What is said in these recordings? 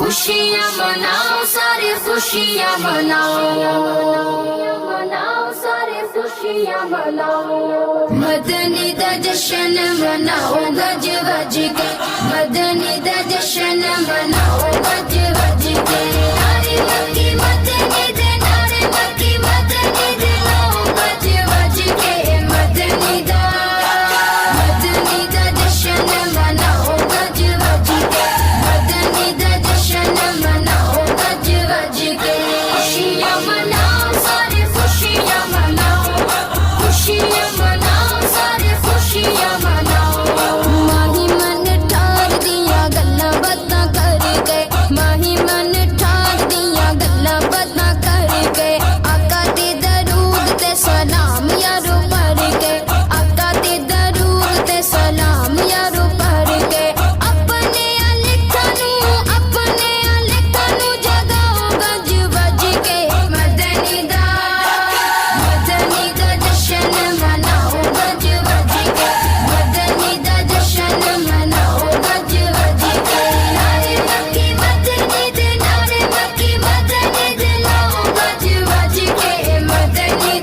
खुशियाँ मनाओ सारे खुशियाँ मनाओ सारे खुशियाँ मनाओ मदनी दा जश्न मनाओ गज वज के मदनी दा जश्न मनाओ गज वज के नारे मक्की मदनी दे नारे मक्की मदनी दे लाओ गज वज के मदनी दा जश्न मनाओ गज वज के मदनी दा जश्न मनाओ गज वज के खुशियाँ मनाओ सारे खुशियाँ मनाओ खुशियाँ मनाओ सारे खुशियाँ मनाओ माही मन ठार दिया गल्लां बातां कर गए माही मन ठार दिया गल्लां बातां कर गए आका दे दरूद ते सलाम यारो पढ़ के आका दे दरूद ते सलाम यारो पढ़ के अपने लिखां नू जगाओ गज वज के मदनी दा जश्न मनाओ गज वज के मदनी दा जश्न मनाओ गज वज के नारे मक्की मदनी दे लाओ गज वज के मदनी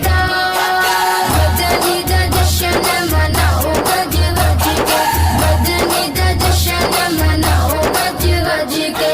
दा जश्न मनाओ गज वज के मदनी दा जश्न मनाओ गज वज के